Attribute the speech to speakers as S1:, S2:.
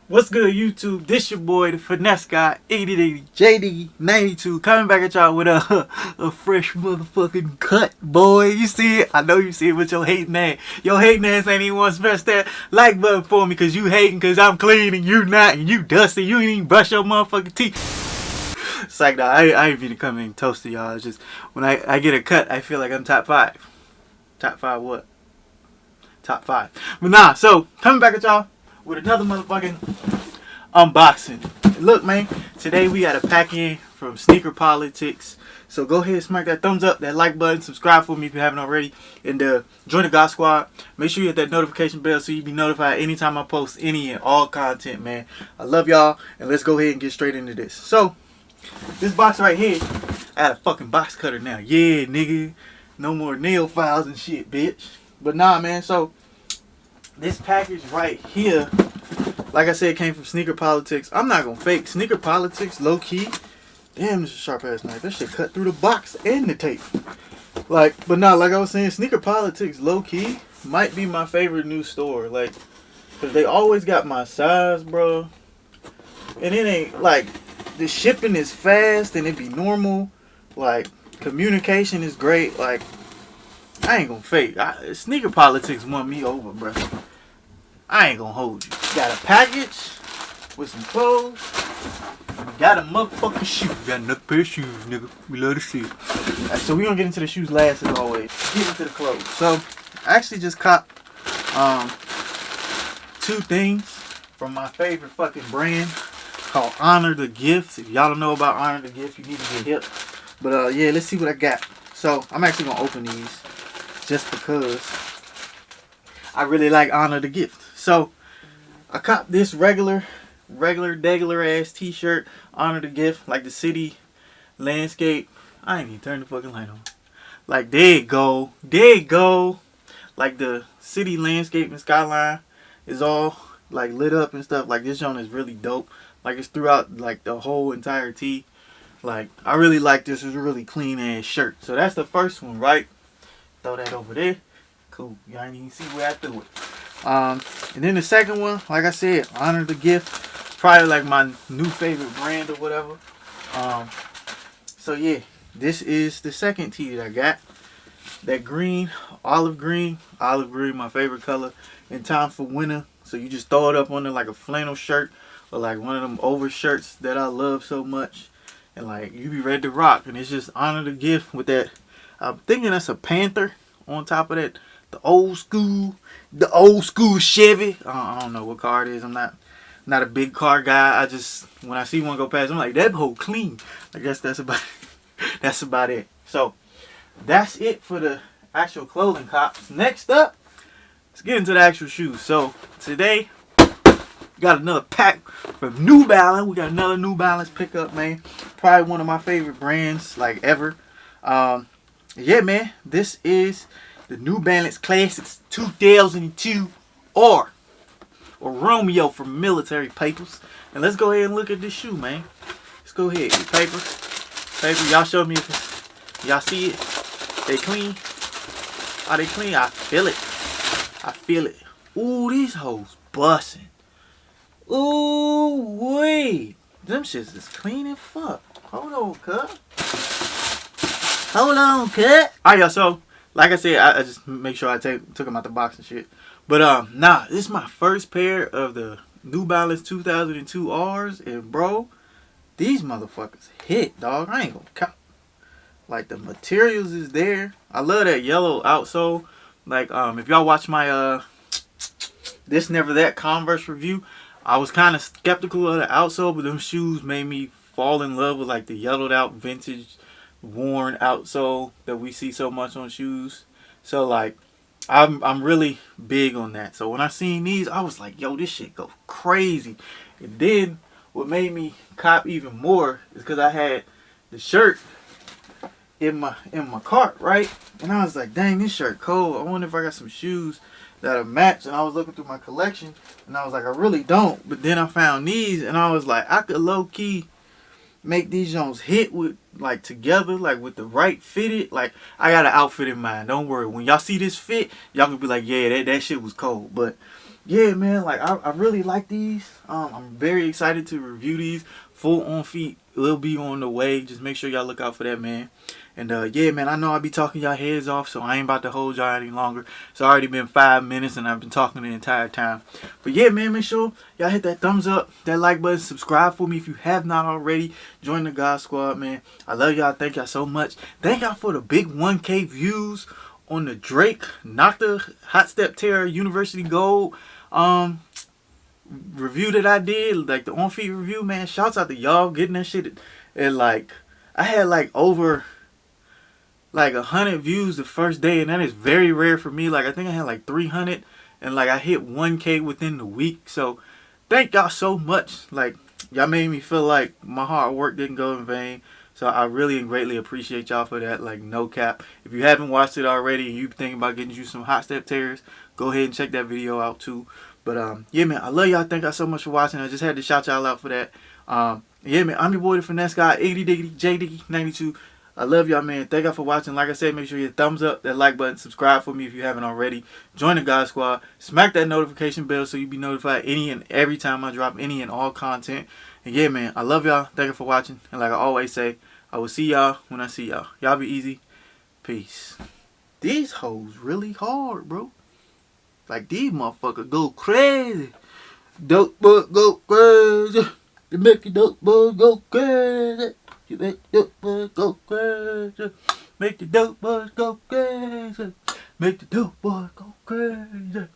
S1: What's good, YouTube? This your boy, the finesse guy, 8080 JD92, coming back at y'all with a fresh motherfucking cut, boy. You see it? I know you see it with your hating ass. Your hating ass ain't even want to smash that like button for me because you hating because I'm clean and you not, and you dusty. You ain't even brush your motherfucking teeth. It's like, nah, I ain't finna come in and toast to y'all. It's just when I get a cut, I feel like I'm top 5. Top 5 what? Top 5. But nah, so coming back at y'all with another motherfucking unboxing. Look, man, today we got a pack in from Sneaker Politics. So go ahead, smack that thumbs up, that like button, subscribe for me if you haven't already, and join the God Squad. Make sure you hit that notification bell so you be notified anytime I post any and all content, man. I love y'all, and let's go ahead and get straight into this. So, this box right here, I had a fucking box cutter now. Yeah, nigga. No more nail files and shit, bitch. But nah, man, so this package right here, like I said, came from Sneaker Politics. I'm not gonna fake Sneaker Politics, low key. Damn, this is a sharp ass knife. That shit cut through the box and the tape. Like, but nah, like I was saying, Sneaker Politics, low key, might be my favorite new store. Like, cause they always got my size, bro. And it ain't like the shipping is fast and it be normal. Like, communication is great. Like, I ain't gonna fake. Sneaker Politics won me over, bro. I ain't gonna hold you. Got a package with some clothes. Got a motherfucking shoe. Got another pair of shoes, nigga. We love to see it. Right, so we gonna get into the shoes last as always. Get into the clothes. So I actually just caught 2 things from my favorite fucking brand called Honor the Gift. If y'all don't know about Honor the Gift, you need to get hip. But yeah, let's see what I got. So I'm actually gonna open these just because I really like Honor the Gift. So I caught this regular ass t-shirt, Honor the Gift, like the city landscape. I ain't even turned the fucking light on. Like, there it go. Like the city landscape and skyline is all like lit up and stuff. Like, this joint is really dope. Like, it's throughout like the whole entire tee. Like, I really like this. It's a really clean ass shirt. So that's the first one, right? Throw that over there. Cool. Y'all ain't even see where I threw it. And then the second one, like I said, Honor the Gift. Probably like my new favorite brand or whatever. So yeah, this is the second tee that I got. That green, olive green, my favorite color in time for winter. So you just throw it up on there like a flannel shirt or like one of them over shirts that I love so much. And like, you be ready to rock. And it's just Honor the Gift with that. I'm thinking that's a Panther on top of that. The old school Chevy. I don't know what car it is. I'm not a big car guy. I just, when I see one go past, I'm like, that whole clean. I guess that's about that's about it. So that's it for the actual clothing cops. Next up, let's get into the actual shoes. So today, got another pack from New Balance. We got another New Balance pickup, man. Probably one of my favorite brands, like, ever. Yeah, man. This is the New Balance Classics 2002 or Romeo for military papers. And let's go ahead and look at this shoe, man. Let's go ahead. Get paper. Y'all show me if y'all see it. They clean. Are they clean? I feel it. Ooh, these hoes bussin'. Ooh, wait. Them shits is clean as fuck. Hold on, cut. Alright, y'all. So, like I said, I just make sure I took them out the box and shit. But, nah, this is my first pair of the New Balance 2002 R's. And, bro, these motherfuckers hit, dog. I ain't gonna count. Like, the materials is there. I love that yellow outsole. Like, if y'all watch my, This Never That Converse review, I was kind of skeptical of the outsole, but them shoes made me fall in love with like the yellowed out vintage worn outsole that we see so much on shoes. So like I'm really big on that. So when I seen these, I was like, yo, this shit go crazy. And then what made me cop even more is because I had the shirt in my cart, right? And I was like, dang, this shirt cold. I wonder if I got some shoes that'll match. And I was looking through my collection and I was like, I really don't. But then I found these and I was like, I could low key make these Jones hit with like together, like with the right fitted. Like I got an outfit in mind. Don't worry. When y'all see this fit, y'all can be like, yeah, that shit was cold. But yeah, man, like I really like these. I'm very excited to review these. Full on feet will be on the way. Just make sure y'all look out for that, man. And yeah, man, I know I be talking y'all heads off, so I ain't about to hold y'all any longer. It's already been 5 minutes and I've been talking the entire time. But yeah, man, make sure y'all hit that thumbs up, that like button, subscribe for me if you have not already. Join the God Squad, man. I love y'all. Thank y'all so much. Thank y'all for the big 1K views on the Drake Knock the Hot Step Terror University Gold review that I did, like the on feet review, man. Shouts out to y'all getting that shit. And like I had like over like 100 views the first day, and that is very rare for me. Like I think I had like 300, and like I hit 1K within the week. So thank y'all so much. Like y'all made me feel like my hard work didn't go in vain. So I really and greatly appreciate y'all for that. Like no cap. If you haven't watched it already and you thinking about getting you some hot step tears, go ahead and check that video out too. But yeah, man, I love y'all. Thank y'all so much for watching. I just had to shout y'all out for that. Yeah, man, I'm your boy, the Finesse Guy, Iggy Diggity, J Diggy 92. I love y'all, man. Thank y'all for watching. Like I said, make sure you hit thumbs up, that like button, subscribe for me if you haven't already. Join the God Squad. Smack that notification bell so you be notified any and every time I drop any and all content. And yeah, man, I love y'all. Thank you for watching. And like I always say, I will see y'all when I see y'all. Y'all be easy. Peace. These hoes really hard, bro. Like, these motherfuckers go crazy. Dope boy go crazy. You make your dope boy go crazy. You make dope boy go crazy. Make the dope boys go crazy. Make the dope boy go crazy.